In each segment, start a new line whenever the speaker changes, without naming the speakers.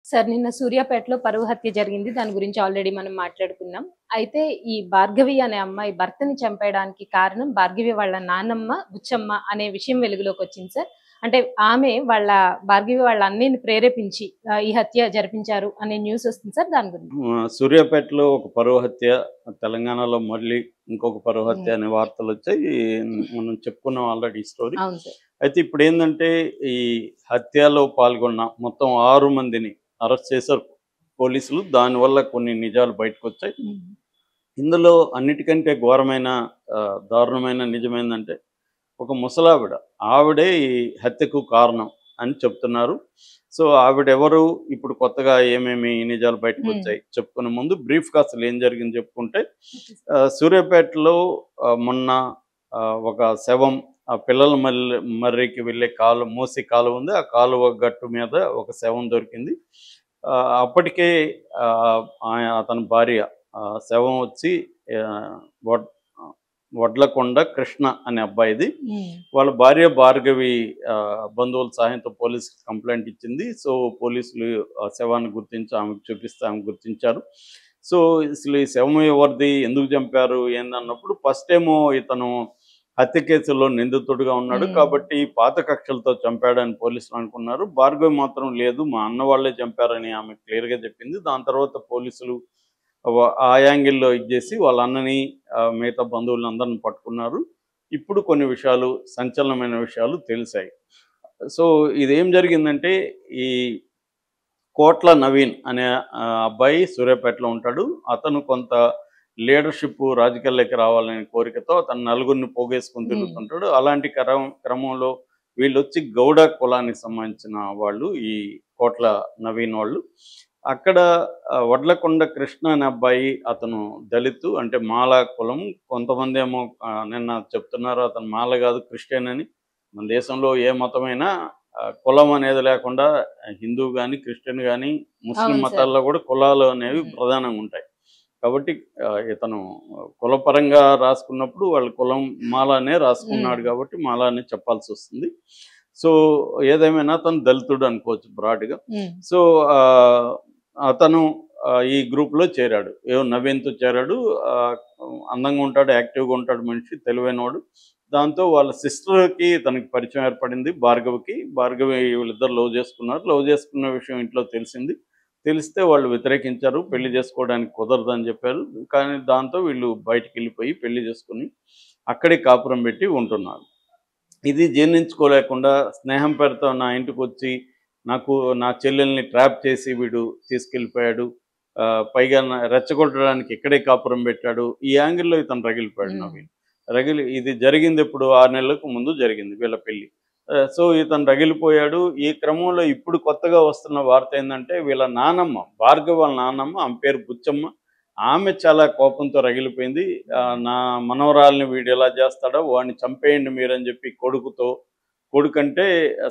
Sir నిన్న సూర్యాపేటలో పరువు హత్య జరిగింది. దాని గురించి ఆల్రెడీ మనం మాట్లాడుకున్నాం. అయితే ఈ భార్గవి అనే అమ్మాయి భర్తని చంపేయడానికి కారణం భార్గవి వాళ్ళ నాన్నమ్మ, బుచ్చమ్మ అనే విషయం వెలుగులోకొచ్చింది సార్. అంటే ఆమె భార్గవి వాళ్ళ అన్నయ్యని ప్రేరేపించి ఈ హత్య జరిపించారు అనే న్యూస్ వస్తుంది సార్. దాని గురించి.
సూర్యాపేటలో ఒక పరువు హత్య, తెలంగాణలో మళ్ళీ ఇంకొక పరువు
హ్మ్.
హత్య అనే వార్తలొచ్చాయి. మనం చెప్పుకున్నాం ఆల్రెడీ ఈ స్టోరీ.
అవును సార్.
అయితే ఇప్పుడేందంటే, ఈ హత్యలో పాల్గొన్న మొత్తం 6 మందిని అరెస్ట్ చేశారు పోలీసులు. దానివల్ల కొన్ని నిజాలు బయటకొచ్చాయి.
హ్మ్.
ఇందులో అన్నిటికంటే ఘోరమైన, దారుణమైన నిజమేందంటే, ఒక ముసలావిడ. ఆవిడే ఈ హత్యకు కారణం అని చెప్తున్నారు. సో, ఆవిడెవరు? ఇప్పుడు కొత్తగా ఏమేమి నిజాలు
హ్మ్.
బయటకొచ్చాయి చెప్పుకునే ముందు బ్రీఫ్‌గా అసలేం జరిగింది చెప్పుకుంటే, సూర్యాపేటలో మొన్న ఒక శవం పిల్లల మర్రికి వెళ్ళే మూసీ కాలువ ఉంది. ఆ కాలువ గట్టు మీద ఒక శవం దొరికింది. అప్పటికే అతని భార్య శవం వచ్చి ఆహ్, వడ్ వడ్లకొండ కృష్ణ అనే అబ్బాయిది.
హ్మ్.
వాళ్ళ భార్య భార్గవి బంధువుల సహాయంతో పోలీస్‌కి కంప్లెయింట్ ఇచ్చింది. సో, పోలీసులు ఆ శవాన్ని గుర్తించి ఆమెకు చూపిస్తే ఆమె గుర్తించారు. సో, అసలు ఈ శవం ఎవరిది? ఎందుకు చంపారు? ఏందన్నప్పుడు ఫస్ట్ ఏమో ఇతను హత్య కేసులో నిందితుడిగా ఉన్నాడు.
హ్మ్.
కాబట్టి పాత కక్షలతో చంపాడని పోలీసులు అనుకున్నారు. భార్గవి మాత్రం లేదు, మా అన్న వాళ్ళే చంపారని ఆమె క్లియర్‌గా చెప్పింది. దాని తర్వాత పోలీసులు ఆ యాంగిల్‌లో ఇది చేసి వాళ్ళ అన్నని, మిగతా బంధువులందరిని పట్టుకున్నారు. ఇప్పుడు కొన్ని విషయాలు, సంచలనమైన విషయాలు తెలిసాయి. సో, ఇదేం జరిగిందంటే, ఈ కోట్ల నవీన్ అనే అబ్బాయి సూర్యాపేటలో ఉంటాడు. అతను కొంత లీడర్‌షిప్ రాజకీయాల్లోకి రావాలనే కోరికతో అతను నలుగురిని పోగేసుకొని
హ్మ్.
తిరుగుతుంటాడు. అలాంటి క్రమంలో వీళ్ళొచ్చి గౌడ కులానికి సంబంధించిన వాళ్ళు, ఈ కోట్ల నవీన్ వాళ్ళు. అక్కడ వడ్లకొండ కృష్ణ అనే అబ్బాయి అతను దళితు, అంటే మాల కులం. కొంతమందేమో నిన్న చెప్తున్నారు అతను మాల గాదు క్రిస్టియన్ అని. మన దేశంలో ఏ మతమైనా కులం అనేది లేకుండా హిందూ గాని, క్రిస్టియన్ గాని, ముస్లిం
అవును సార్.
మతాల్లో గూడా కులాలు అనేవి
హ్మ్.
ప్రధానంగా ఉంటాయి. కాబట్టి ఇతను కులపరంగా రాసుకున్నప్పుడు వాళ్ళ కులం మాల అనే
హ్మ్.
రాసుకున్నాడు కాబట్టి మాల అనే చెప్పాల్సొస్తుంది. సో, ఏదేమైనా అతను దళితుడు అనుకోవచ్చు బ్రాడ్‌గా.
హ్మ్.
సో, అతను ఈ గ్రూప్‌లో చేరాడు. నవీన్‌తో చేరాడు. ఆహ్, అందంగా ఉంటాడు, యాక్టివ్‌గా ఉంటాడు మనిషి, తెలివైనోడు. దాంతో వాళ్ళ సిస్టర్‌కి తనకి పరిచయం ఏర్పడింది భార్గవికి. భార్గవి వీళ్ళిద్దరు లవ్ చేసుకున్నారు. లవ్ చేసుకున్న విషయం ఇంట్లో తెలిసింది. తెలిస్తే వాళ్ళు వ్యతిరేకించారు. పెళ్లి చేసుకోవడానికి కుదరదని చెప్పారు. కానీ దాంతో వీళ్ళు బయటికెళ్ళిపోయి పెళ్లి చేసుకొని, అక్కడే కాపురం పెట్టి ఉంటున్నారు. ఇది జీర్ణించుకోలేకుండా స్నేహం పేరుతో నా ఇంటికొచ్చి నా చెల్లెల్ని ట్రాప్ చేసి వీడు తీసుకెళ్ళిపోయాడు. పైగా రెచ్చగొట్టడానికి ఇక్కడే కాపురం పెట్టాడు. ఈ యాంగిల్‌లో ఇతను రగిలిపోయాడు
హ్మ్.
నవీన్. ఇది జరిగిందెప్పుడు? 6 నెలలకు ముందు జరిగింది వీళ్ళ పెళ్లి. సో, ఇతను రగిలిపోయాడు. ఈ క్రమంలో ఇప్పుడు కొత్తగా వస్తున్న వార్త ఏందంటే, వీళ్ళ నానమ్మ, భార్గవి వాళ్ళ నానమ్మ, ఆమె పేరు బుచ్చమ్మ. ఆమె చాలా కోపంతో రగిలిపోయింది. నా మనవరాలిని వీడు ఇలా చేస్తాడా? వాడిని చంపేయండి మీరని చెప్పి కొడుకంటే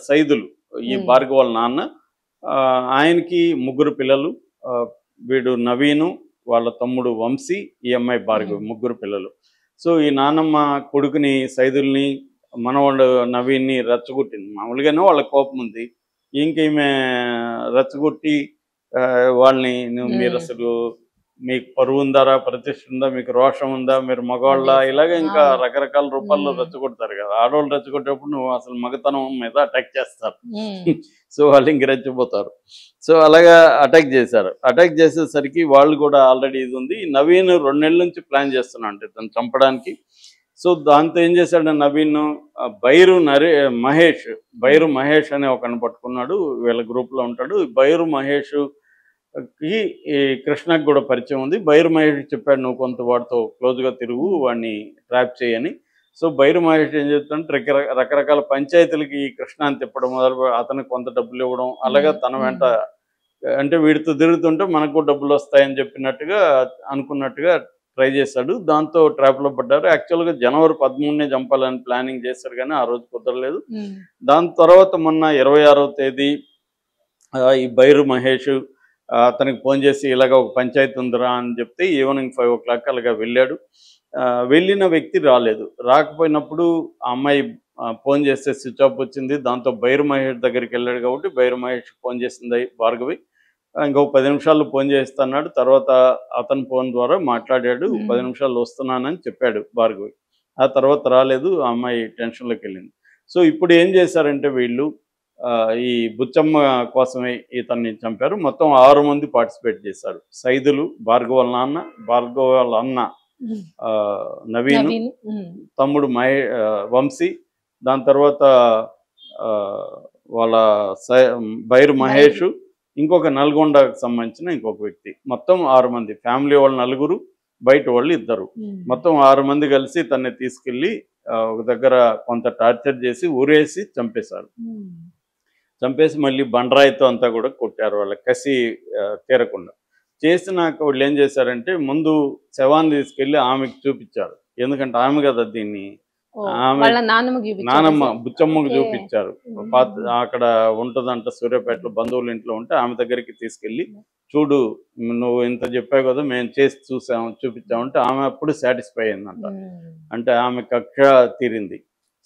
సైదులు, ఈ
హ్మ్.
భార్గవి వాళ్ళ నాన్న. ఆయనకి ముగ్గురు పిల్లలు. ఆహ్, వీడు నవీను, వాళ్ళ తమ్ముడు వంశీ, ఈ అమ్మాయి
హ్మ్.
భార్గవి, ముగ్గురు పిల్లలు. సో, ఈ నానమ్మ కొడుకుని, సైదుల్ని, మనవడు నవీన్‌ని రెచ్చగొట్టింది. మామూలుగానే వాళ్ళకి కోపముంది. ఇంకీమె రెచ్చగొట్టి వాళ్ళని
హ్మ్.
మీరసలు మీకు పరువుందారా? ప్రతిష్ట ఉందా? మీకు రోషం ఉందా? మీరు
అదే
మగవాళ్ళా?
సార్.
ఇలాగ ఇంకా
అవును.
రకరకాల రూపాల్లో
హ్మ్.
రెచ్చగొడతారు గదా! ఆడోళ్ళు రెచ్చగొట్టేప్పుడు నువ్వు అసలు మగతనం మీద అటాక్ చేస్తారు.
హ్మ్.
సో, వాళ్ళు ఇంక రెచ్చిపోతారు. సో, అలాగా అటాక్ చేశారు. అటాక్ చేసేసరికి వాళ్ళు కూడా ఆల్రెడీ ఇదుంది. నవీన్ 2 నెలల నుంచి ప్లాన్ చేస్తున్నాడంట ఇతన్ని చంపడానికి. సో, దాంతో ఏం చేశాడు నవీను, మహేష్,
హ్మ్.
బైరు మహేష్ అనే ఒకడిని పట్టుకున్నాడు. వీళ్ళ గ్రూప్‌లో ఉంటాడు. బైరు మహేష్ ఈ కృష్ణకి గూడా పరిచయం ఉంది. బైరు మహేష్ చెప్పాడు, "నువ్వు కొంత వాడితో క్లోజ్‌గా తిరుగు,
హ్మ్.
వాడిని ట్రాప్ చెయ్యని." సో, బైరు మహేష్ ఏం చేస్తాడంటే రకరకాల పంచాయతీలకి ఈ కృష్ణని తిప్పడం అతనికి కొంత డబ్బులివ్వడం, అలాగా
హ్మ్.
తన వెంట,
హ్మ్.
అంటే వీడితో తిరుగుతుంటే మనకు కూడా డబ్బులొస్తాయని చెప్పినట్టుగా అనుకున్నట్టుగా ట్రై చేశాడు. దాంతో ట్రాప్‌లో పడ్డారు. యాక్చువల్‌గా జనవరి 13నే చంపాలని ప్లానింగ్ చేశారు గానీ, ఆ రోజు కుదరలేదు.
హ్మ్.
దాని తర్వాత మొన్న 26వ తేదీ ఈ బైరు మహేష్ అతనికి ఫోన్ చేసి ఇలాగ ఒక పంచాయతీ ఉందిరా అని చెప్తే ఈవినింగ్ 5:00 అలాగా వెళ్ళాడు. వెళ్ళిన వ్యక్తి రాలేదు. రాకపోయినప్పుడు ఆ అమ్మాయి ఫోన్ చేస్తే స్విచ్ ఆఫ్ వచ్చింది. దాంతో బైరు మహేష్ దగ్గరికెళ్ళాడు కాబట్టి బైరు మహేష్‌కి ఫోన్ చేసింది భార్గవి. ఇంకో 10 నిమిషాల్లో ఫోన్ చేస్తాన్నాడు. తర్వాత అతని ఫోన్ ద్వారా మాట్లాడాడు. 10
ఉమ్,
నిమిషాల్లో వస్తున్నానని చెప్పాడు భార్గవి. ఆ తర్వాత రాలేదు. ఆ అమ్మాయి టెన్షన్‌లోకెళ్ళింది. సో, ఇప్పుడు ఏం చేశారంటే వీళ్ళు ఈ బుచ్చమ్మ కోసమే ఇతన్ని చంపారు. మొత్తం 6 మంది పార్టిసిపేట్ చేశారు. సైదులు, భార్గవ్ వాళ్ళ నాన్న, భార్గవ్ వాళ్ళ అన్న
ఉమ్,
నవీను,
నవీన్. ఉమ్,
తమ్ముడు వంశీ, దాని తర్వాత ఆహ్, వాళ్ళ సై బైరు
బైరు.
మహేషు, ఇంకొక నల్గొండకు సంబంధించిన ఇంకొక వ్యక్తి. మొత్తం 6 మంది. ఫ్యామిలీ వాళ్ళు నలుగురు, బయట వాళ్ళు ఇద్దరు.
ఉమ్,
మొత్తం 6 మంది కలిసి తనని తీసుకెళ్ళి ఒక దగ్గర కొంత టార్చర్ చేసి ఊరేసి చంపేశారు.
ఉమ్,
చంపేసి మళ్ళీ బండరాయితో అంతా కూడా కొట్టారు వాళ్ళ కసి తీరకుండా. చేసినాక వీళ్ళేం చేశారంటే ముందు శవాన్ని తీసుకెళ్ళి ఆమెకి చూపిచ్చారు. ఎందుకంటే ఆమె కదా దీన్ని
ఓ,
ఆమె
వాళ్ళ నాన్నమ్మకి చూపించారా
నానమ్మ
సార్?
బుచ్చమ్మకి
ఓకే.
చూపిచ్చారు. పాత అక్కడ ఉంటదంట సూర్యాపేటలో బంధువుల ఇంట్లో ఉంటే ఆమె దగ్గరికి తీసుకెళ్ళి చూడు నువ్వు ఇంత చెప్పావు కదా మేము చేసి చూసాము చూపించామంటే ఆమె అప్పుడు సాటిస్ఫై అయిందంట.
ఉమ్,
అంటే ఆమె కక్ష తీరింది.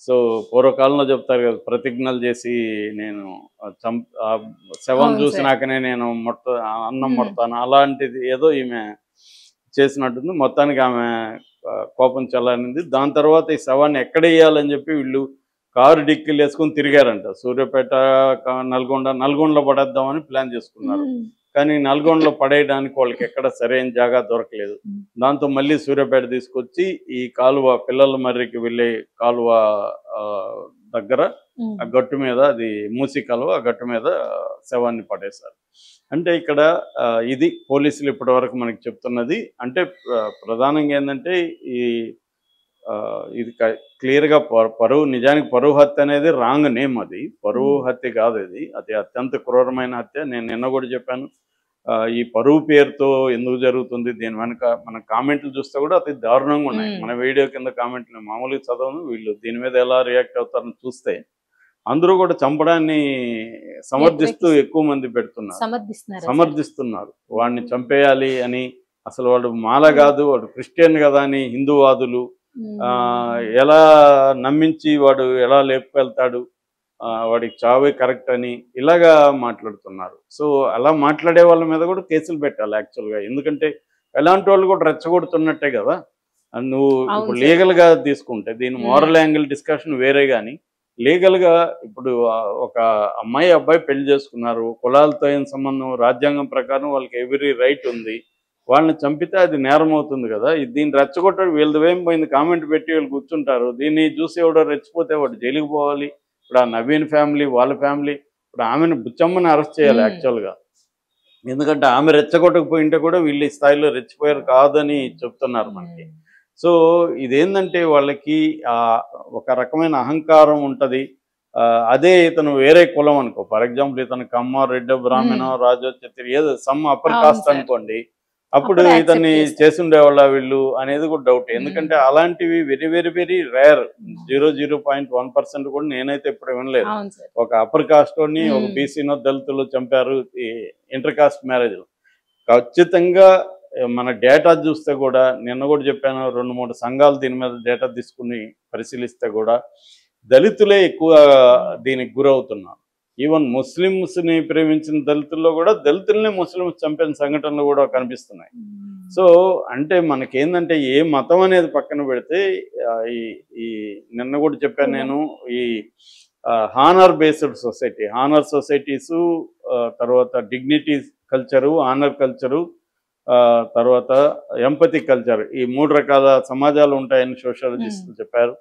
సో, పూర్వకాలంలో చెప్తారు కదా ప్రతిజ్ఞలు చేసి నేను ఆ శవం
అవును సార్.
చూసినాకనే నేను అన్నం
ఉమ్,
ముడతాను. అలాంటిది ఏదో ఈమె చేసినట్టుంది. మొత్తానికి ఆమె కోపం చల్లారింది. దాని తర్వాత ఈ శవాన్ని ఎక్కడెయ్యాలని చెప్పి వీళ్ళు కారు డిక్కీలేసుకొని తిరిగారంట. సూర్యాపేట, నల్గొండలో పడేద్దామని ప్లాన్ చేసుకున్నారు.
ఉమ్,
కానీ నల్గొండలో పడేయడానికి వాళ్ళకి ఎక్కడ సరైన జాగా దొరకలేదు.
ఉమ్,
దాంతో మళ్ళీ సూర్యాపేట తీసుకొచ్చి ఈ కాలువ పిల్లల మర్రికి వెళ్ళే కాలువ దగ్గర
ఉమ్,
ఆ గట్టు మీద అది మూసి కాలువ ఆ గట్టు మీద శవాన్ని పడేశారు. అంటే ఇక్కడ ఇది పోలీసులు ఇప్పటివరకు మనకి చెప్తున్నది. అంటే ప్రధానంగా ఏంటంటే ఈ ఇది క్లియర్‌గా పరువు నిజానికి పరువు హత్య అనేది రాంగ్ నేమ్ అది. పరువు
ఉమ్,
హత్య కాదు అది. అది అత్యంత క్రూరమైన హత్య. నేను నిన్న కూడా చెప్పాను. ఈ పరువు పేరుతో ఎందుకు జరుగుతుంది? దీని వెనక మన కామెంట్లు చూస్తే కూడా అతి దారుణంగా ఉన్నాయి.
ఉమ్,
మన వీడియో కింద కామెంట్లు మామూలుగా చదవను. వీళ్ళు దీని మీద ఎలా రియాక్ట్ అవుతారని చూస్తే అందరూ కూడా చంపడాన్ని సమర్థిస్తూ
వ్యతిరేకిస్తూ
ఎక్కువ మంది పెడుతున్నారు.
సమర్థిస్తున్నారా సార్?
సమర్థిస్తున్నారు. వాడిని చంపేయాలి అని. అసలు వాడు మాల కాదు, వాడు క్రిస్టియన్ కదా అని హిందూవాదులు
ఉమ్,
ఎలా నమ్మించి వాడు ఎలా లేపుకెళ్తాడు, వాడికి చావే కరెక్ట్ అని ఇలాగా మాట్లాడుతున్నారు. సో అలా మాట్లాడే వాళ్ళ మీద కూడా కేసులు పెట్టాలి యాక్చువల్గా. ఎందుకంటే ఎలాంటి వాళ్ళు కూడా రెచ్చగొడుతున్నట్టే కదా. నువ్వు
అవును
ఇప్పుడు
సార్.
లీగల్గా తీసుకుంటే దీని మోరల్ యాంగిల్ డిస్కషన్ వేరే కానీ లీగల్గా ఇప్పుడు ఒక అమ్మాయి అబ్బాయి పెళ్లి చేసుకున్నారు. కులాలతో ఏం సంబంధం? రాజ్యాంగం ప్రకారం వాళ్ళకి ఎవ్రీ రైట్ ఉంది. వాళ్ళని చంపితే అది నేరం అవుతుంది కదా. దీన్ని రెచ్చగొట్టాడు వీళ్ళది ఏం పోయింది కామెంట్ పెట్టి వీళ్ళు కూర్చుంటారు. దీన్ని చూసి ఎవడో రెచ్చిపోతే వాడు జైలుకి పోవాలి. ఇప్పుడు ఆ నవీన్ ఫ్యామిలీ వాళ్ళ ఫ్యామిలీ ఇప్పుడు ఆమెను బుచ్చమ్మని అరెస్ట్ చేయాలి
ఉమ్,
యాక్చువల్గా. ఎందుకంటే ఆమె రెచ్చగొట్టకపోయింటే కూడా వీళ్ళు ఈ స్థాయిలో రెచ్చిపోయారు కాదని చెప్తున్నారు మనకి.
ఉమ్,
సో ఇదేంటంటే వాళ్ళకి ఒక రకమైన అహంకారం ఉంటుంది. అదే ఇతను వేరే కులం అనుకో, ఫర్ ఎగ్జాంపుల్ ఇతను కమ్మ, రెడ్డి, బ్రాహ్మణ,
ఉమ్,
రాజో, క్షత్రి ఏదో సమ్ అప్పర్
అవును
కాస్ట్
సార్.
అనుకోండి, అప్పుడు
అప్పుడు యాక్సెప్ట్
ఇతన్ని
చేస్తారు.
చేసుండేవాళ్ళ వీళ్ళు అనేది కూడా డౌట్.
ఉమ్,
ఎందుకంటే అలాంటివి వెరీ వెరీ వెరీ రేర్. 0.1% కూడా నేనైతే ఎప్పుడు వినలేదు.
అవును సార్.
ఒక అప్పర్ కాస్ట్ని ఒక
ఉమ్,
బీసీనో దళితులు చంపారు ఈ ఇంటర్ కాస్ట్ మ్యారేజ్లు. ఖచ్చితంగా మన డేటా చూస్తే కూడా నిన్న కూడా చెప్పాను 2-3 సంఘాలు దీని మీద డేటా తీసుకుని పరిశీలిస్తే కూడా దళితులే ఎక్కువ దీనికి గురవుతున్నారు. ఈవెన్ ముస్లిమ్స్ని ప్రేమించిన దళితుల్లో కూడా దళితులనే ముస్లిమ్స్ చంపిన సంఘటనలు కూడా కనిపిస్తున్నాయి.
ఉమ్,
సో అంటే మనకేందంటే ఏ మతం అనేది పక్కన పెడితే ఈ ఈ నిన్న కూడా చెప్పాను నేను ఈ honour based society, honour societies, తర్వాత డిగ్నిటీ కల్చరు, ఆనర్ కల్చరు, తర్వాత ఎంపతి కల్చర్, ఈ 3 రకాల సమాజాలు ఉంటాయని సోషాలజిస్టులు చెప్పారు.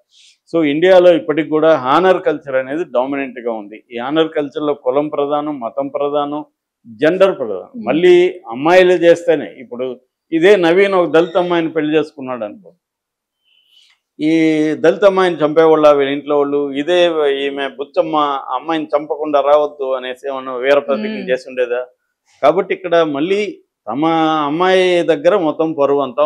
సో ఇండియాలో ఇప్పటికి కూడా హానర్ కల్చర్ అనేది డామినెంట్గా ఉంది. ఈ హానర్ కల్చర్లో కులం ప్రధానం, మతం ప్రధానం, జెండర్ ప్రధానం. మళ్ళీ అమ్మాయిలు చేస్తేనే ఇప్పుడు ఇదే నవీన్ ఒక దళిత అమ్మాయిని పెళ్లి చేసుకున్నాడు అనుకో, ఈ దళిత అమ్మాయిని చంపేవాళ్ళ వీళ్ళ ఇంట్లో వాళ్ళు ఇదే ఈమె బుచ్చమ్మ అమ్మాయిని చంపకుండా రావద్దు అనేసి ఏమన్నా వీర ప్రతిజ్ఞ చేసి ఉండేదా? కాబట్టి ఇక్కడ మళ్ళీ తమ అమ్మాయి దగ్గర మొత్తం పరువు అంతా